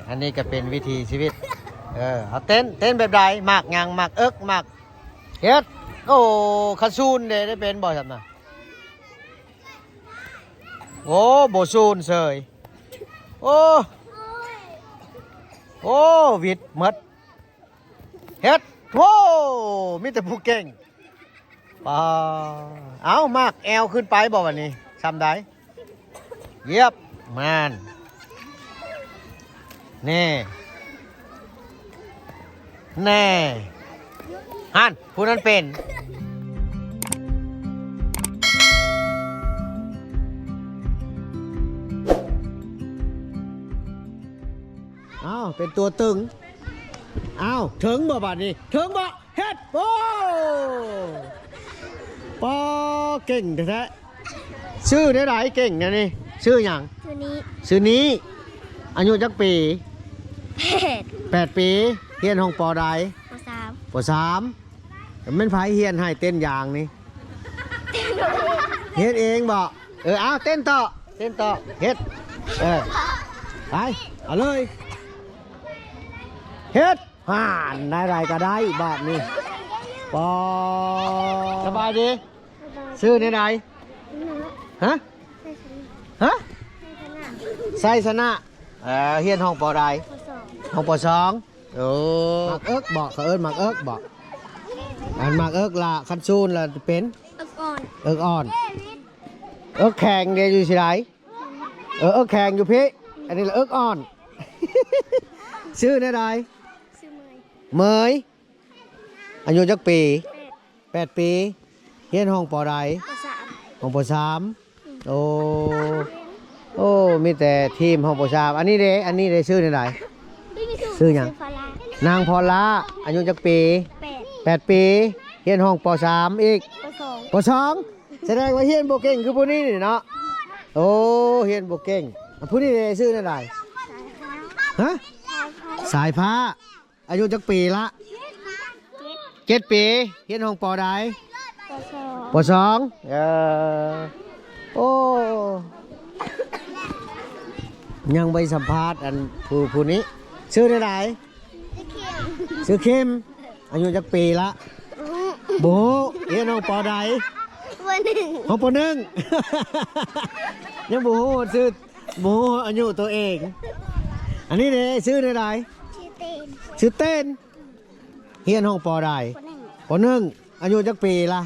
อันนี้ก็เป็นวิธีชีวิตเอาเต้นแบบใดหมากยังหมากเอิกหมากเฮ็ดโอ้คาซูนเด้ได้เป็นบ่ครับน่ะโอ้บ่ซูนเสยโอ้วิดหมดเฮ็ดโว้มีแต่ผู้เก่งป่าเอามากแอวขึ้นไปบ่วันนี้ทำได้เยียบมันนี่แน่ฮันผู้นั้นเป็นอ้าวเป็นตัวตึงอ้าวถึงบ่บัดนี้ถึงบ่เฮ็ดโอ้ปอเก่งแท้ๆชื่อได้หลายเก่งนะนี่ชื่อหยังชื่อนี้อายุจักปี8 ปีเฮียนห้องปอใดป.3มันไผเฮียนให้เต้นอย่างนี่เฮ็ดเองบ่เอาเต้นต่อเฮ็ดไปเอาเลยเฮ็ดห่านได้ไรก็ได้แบบนี้ปอสบายดีซื้อในไหนฮะไซสนะเฮียนห้องปอใดห้องป.2โอ้มักเอิกบอกเขามักเอิกบอกอันมักเอิกละคันซูนละเป็นเอิกอ่อนเอิกแข็งเดียวอยู่สิไรเอิกแข็งอยู่พี่อันนี้ละเอิกอ่อนชื่อในไหนเมยอายุจักปี8 ปีเฮียนห้องปอใดห้องป.3โอ้มีแต่ทีมห้องป.3อันนี้เด้ชื่อในไหนชื่อหยังนางพรละอายุจักปี8 ปีเฮียนห้องป.3อีกป.2แสดงว่าเฮียนโบเก่งคือผู้นี้นี่เนาะโอ้เฮียนโบเก่งผู้นี้ได้ชื่อนั่นใดฮะสายฟ้าอายุจักปีละ7 ปีเฮียนห้องปอใดป.2โอ้ยังไปสัมภาษณ์อันผู้นี้ชื่อนั่นใดชื่อเข้มอายุจักปีละโบเฮียนห้องปอใดห้องป.1ยังโบชื่อโบอายุตัวเองอันนี้เลยชื่ออะไรชื่อเต้นเฮียนห้องปอใดป.1อายุจักปีละ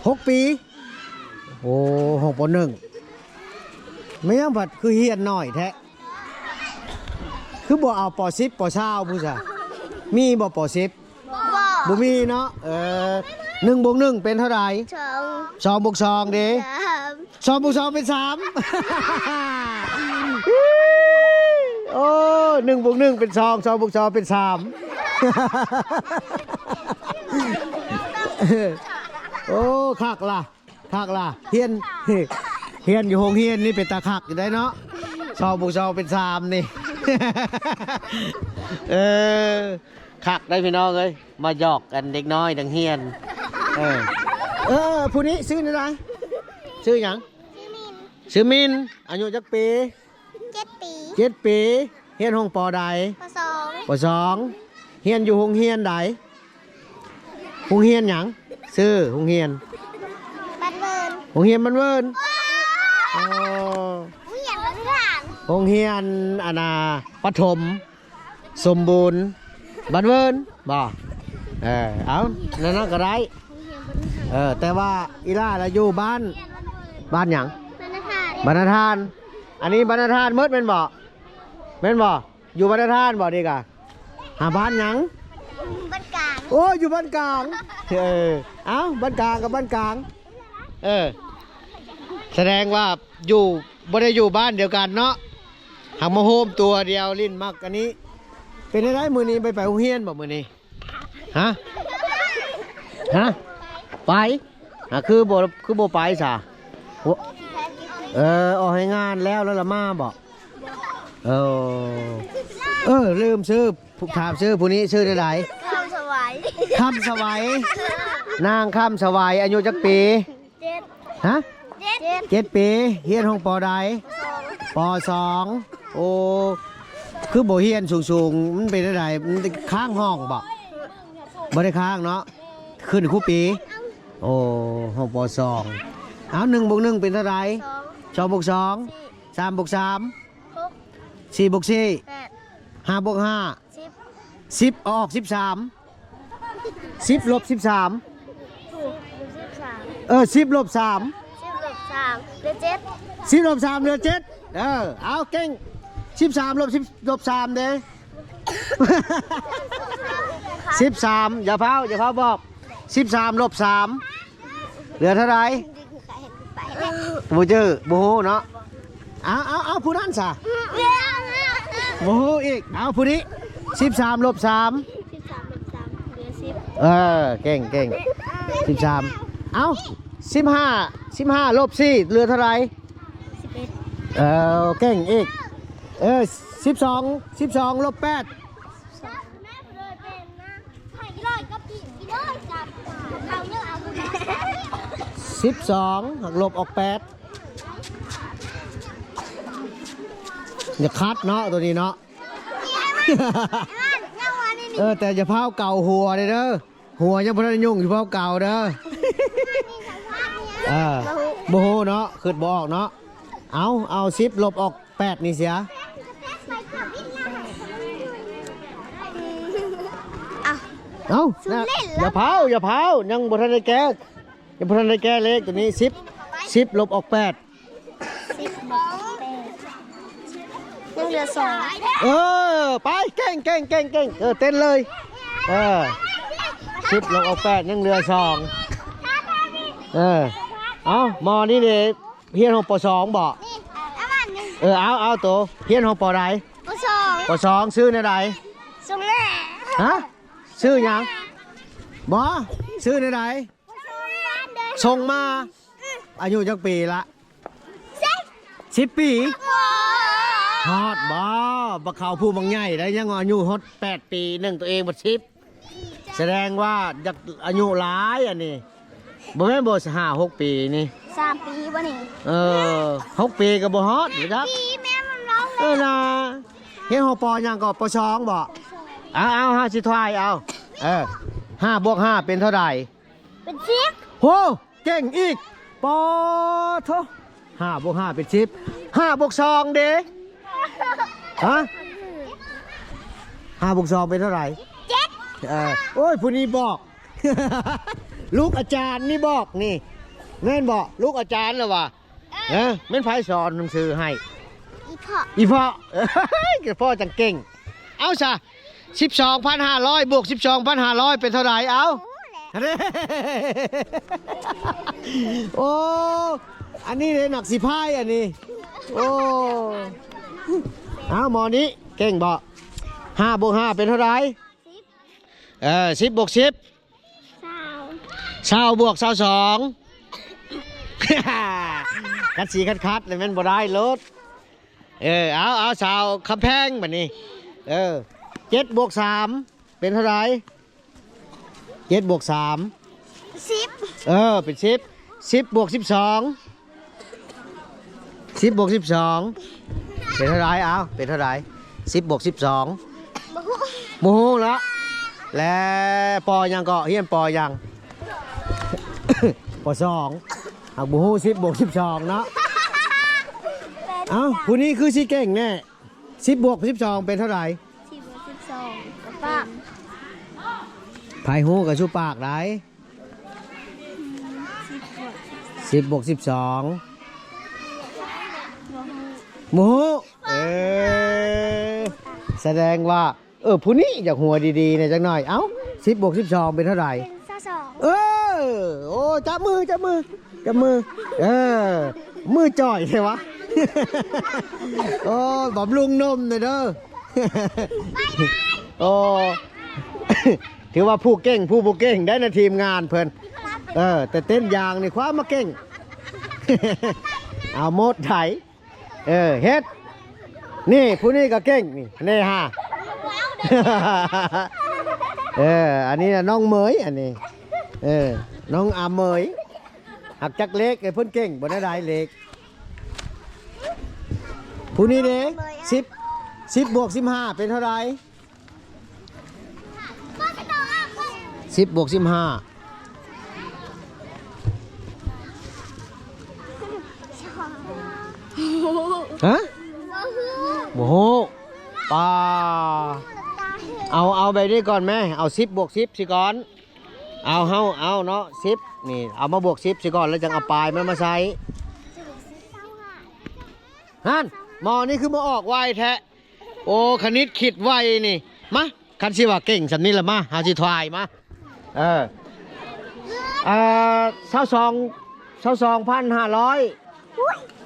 6 ปีโอ้ห้องป.1ไม่ยังผัดคือเฮียนหน่อยแท้คือบ่เอาป.10 ป.20ผู้ชายมีบ่ป.10บ่มีเนาะ1 บวก 1เป็นเท่าไหร่2 บวก 2เด้2 บวก 2เป็น3โอ้1 บวก 1เป็น2 2 บวก 2เป็น3โอ้คักล่ะเฮียนอยู่โรงเฮียนนี่เป็นตาคักอยู่ได้เนาะ2 บวก 2เป็น3นี่คักได้พี่น้องเลยมาหยอกกันเด็กน้อยดังเฮียนผู้นี้ชื่ออะไรชื่อหยังชื่อมินอายุจักปี7 ปีเฮียนห้องปอใดป.2เฮียนอยู่โรงเฮียนใดโรงเฮียนหยังชื่อโรงเฮียนบ้านเวิร์นโรงเฮียนบ้านเวิร์นโรงเฮียนอนาปฐมสมบูรณ์บ้านเวิร์นบ่เอานั่นก็ได้แต่ว่าอีล่าเราอยู่บ้านหยังบรรณทานอันนี้บรรณทานมืดเป็นบ่อยู่บรรณทานบ่ดีกะหาบ้านหยังบ้านกลางโอ้อยู่บ้านกลางเอาบ้านกลางกับบ้านกลางแสดงว่าอยู่บ่ได้อยู่บ้านเดียวกันเนาะหางมาโฮมตัวเดียวลิ้นมักอันนี้เป็นอะไรมือนี้ไปโรงเรียนบ่มือนี้ฮะไปคือบ่ไปซะออกให้งานแล้วละมาบอกลืมชื่อถามชื่อผู้นี้ชื่ออะไรคำสวัยนางคำสวัยอายุจักปี7 ปีเฮียนห้องปอใดป ป.2 โอ้คือบ่เฮียนสูงๆมันเป็นอะไรมันค้างห้องบ่ได้ค้างเนาะขึ้นครูปีโอ้ห้องป.2 เอา1 บวก 1เป็นเท่าไหร่2 บวก 2 3 บวก 3 4 บวก 4 5 บวก 5 10ออก13 10ลบ13 10ลบ3 เหลือ7 10ลบ3เหลือ7เอาเก่ง13ลบ10ลบ3เด้13อย่าเผาบอก13ลบ3เหลือเท่าไหร่บ่เจอบ่ฮู้เนาะเอาผู้นั้นซะบ่ฮู้อีกเอาผู้นี้13ลบ3 13 ลบ 3เหลือ10เก่ง13เอา15ลบ4เหลือเท่าไหร่11เก่งอีก12ลบ8 แม่เลยเป็นนะให้ร้อยกับกี่ร้อยจับเอาเยอะเอา12หักลบออก8อย่าคัดเนาะตัวนี้เนาะแต่จะเผาเก่าหัวเลยเด้อหัวยังพลันยุ่งอยู่เผาเก่าเด้อโบโหเนาะขึ้นบออกเนาะเอา10ลบออก8นี่เสียเอาอย่าเผายังบ่ทันได้แก้เลขตัวนี้10ลบออก8 10 บวก 8ยังเหลือ2ไปเก่งเต้นเลย10ลบออก8ยังเหลือ2เอามอนี่เด้เฮียนของป.2บ่เอาตัวเฮียนของป.ใดป.2ซื้อในใดส่งแม่ฮะซื้อหยังบ่ซื้อในใดส่งมาอายุจักปีละ10 ปีฮอดบ่เขาผู้บางใหญ่ได้ยังอายุฮอด8 ปี1ตัวเองบ่10แสดงว่าอยากอายุหลายอันนี้บ่แม่นบ่5-6 ปีนี่3 ปีบ่นี่6 ปีก็บ่ฮอดครับแม่มันร้องนะเฮ็ดฮอปอหยังก็ป.2บ่เอา5สิทายเอา5 บวก 5เป็นเท่าใดเป็น10โหเก่งอีกปอโธ5 บวก 5เป็น10 5 บวก 2เด้ฮะ5 บวก 2เป็นเท่าไหร่7โอ้ยผู้นี้บอก ลูกอาจารย์นี่บอกนี่แม่นบอกลูกอาจารย์เหรอวะแม่นไผสอนหนังสือให้อีพ่อพ่อจังเก่งเอาซะ12,500 บวก 12,500เป็นเท่าไหร่เอาโอ้อันนี้เลยหนักสิพายอันนี้โอ้เอาหมอนี้เก่งบอก5 บวก 5เป็นเท่าไหร่10 บวก 10 20 บวก 22คัดสีคัดเลยมันบ่ได้รถเอาสาวคำแพงแบบนี้7 บวก 3เป็นเท่าไหร่7 บวก 3 10เป็น10 บวก 12 10 บวก 12เป็นเท่าไหร่เป็นเท่าไหร่10 บวก 12โมโหแล้วและปอยังก็เฮียนปอยังป.2โมโห10 บวก 12เนาะผู้นี้คือสิเก่งแน่10 บวก 12เป็นเท่าไหร่10 บวก 12ปากไผ่หูกับชูปากได้10 บวก 12โมโหแสดงว่าผู้นี้อยากหัวดีๆเนี่ยจังหน่อย10 บวก 12เป็นเท่าไหร่โอ้จับมือมือจ่อยใช่วะโอ้บำรุงนมเลยเด้อโอ้ถือว่าผู้เก่งผู้บ่เก่งได้ในทีมงานเพิ่นแต่เต้นยางนี่คว้ามาเก่งเอาโมดไถเฮ็ดนี่ผู้นี้ก็เก่งนี่ฮะอันนี้น้องเหมยอันนี้น้องอาเหมยหักจักเล็กไอ้เพิ่นเก่งบ่ได้เล็ก ผู้นี้เด้10บวก15เป็นเท่าไหร่10บวก15ฮะโอ้โหปาเอาแบบนี้ก่อนแม่เอา10บวก10สิก่อนเอาเนาะ10นี่เอามาบวก10สิก่อนแล้วจังเอาปลายมันมาใส่ฮั่นหมอนี่คือมาออกไวแท้โอ้คณิตคิดไวนี่มาคันสิว่าเก่งสำนี้ละมาหาสิทายมา22,500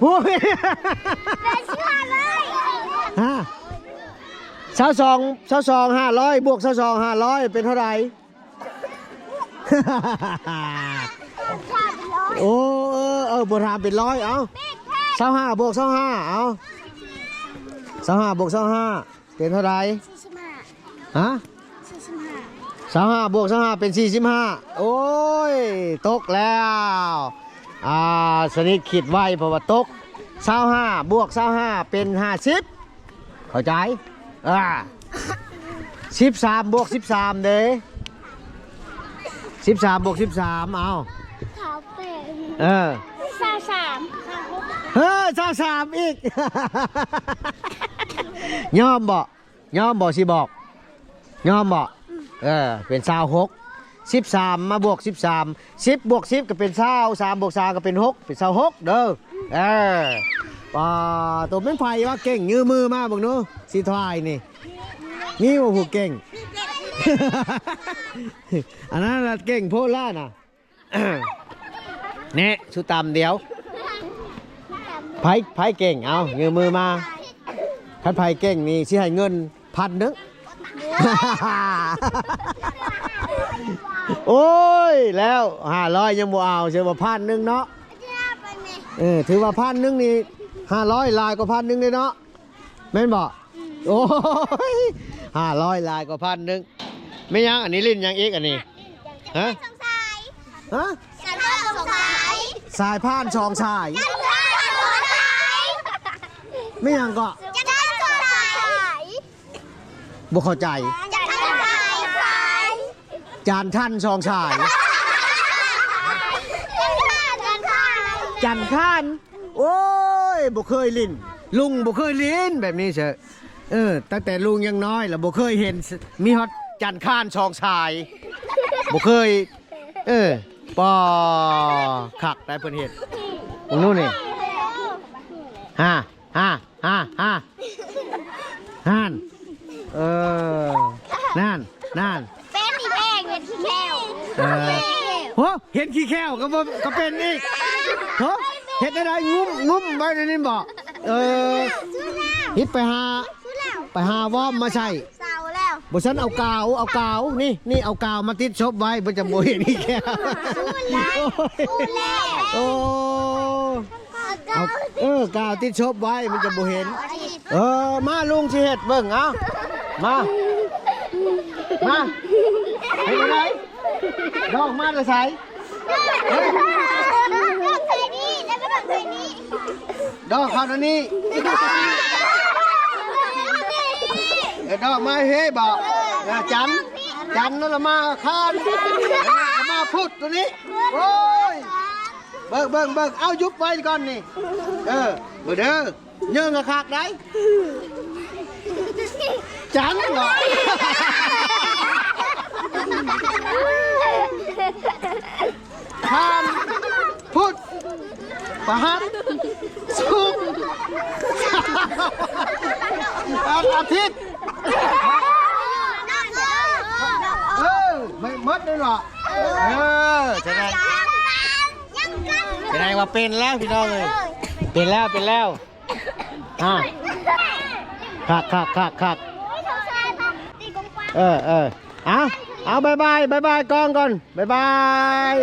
หุ้ยฮะ22,500บวก22,500เป็นเท่าไหร่ โอ้บวก5เป็น100เอา25บวก25เอา25บวก25เป็นเท่าไหร่ฮะ25บวก25เป็น45โอ้ยตกแล้วสนิทคิดไว้เพราะว่าตก25บวก25เป็น50เข้าใจ13บวก13เด้13บวก13เอาเขาเป็น2323อีก ยอมบ่สิบอกยอมบ่เป็น26มาบวก13 10บวก10ก็เป็น23บวก3ก็เป็น6เป็น26เด้อตัวเป็นไฟว่าเก่งยื้อมือมาบังนู้สิทายนี่ว่าผู้เก่ง อันนั้นละเก่งโพล่าน่ะ เนี่ยชุดตำเดียวไผ่เก่งเอายืมมือมาคันไผ่เก่งนี่สิให้เงิน1,000 โอ้ยแล้ว500ยังบ่เอาเชื่อว่า1,000เนาะถือว่า1,000นี่500ลายกว่า1,000เลยเนาะแม่นบ่โอ้ย500ลายกว่า1,000ไม่ยังอันนี้ลิ้นยังอีกอันนี้ฮะสายพานชองชายไม่ยังก็บ่เข้าใจจานท่านชองชายจันท่านโอ้ยบ่เคยลิ้นลุงบ่เคยลิ้นแบบนี้เชอะตั้งแต่ลุงยังน้อยแล้วบ่เคยเห็นมีฮอตจันข้านชองชายบ่เคยปอขักได้เพิ่นเห็นตรงนู้นนี่ฮ่านนั่นเป็นอีแพงเป็นขี้แก้วโหเห็นขี้แก้วก็เป็นอีกเห็นอะไรงุ้มไว้ในนี้บอกฮิตไปหาวอมมาใช่บ่ฉันเอากาวนี่เอากาวมาติดชบไว้บ่จะบ่เห็นขี้แก้วเอากาวติดชบไว้มันจะบ่เห็นมาลุงสิเฮ็ดเบิ่งเอามาเห็นอะไรดอกมาจะใส่ดอกเขาอันนี้ดอกมาเฮ้บอกจันนั่นละมาคานมาพุดตัวนี้โอ้ยเบิ่งเอายุบไว้ก่อนนี่เด้อเยื่อกระคากได้จันเหรอคานพุดประหัตสุกอาทิตย์ไม่มดเลยหรอจะได้ว่าเป็นแล้วพี่น้องเลยเป็นแล้วคักเอาบายกองก่อนบาย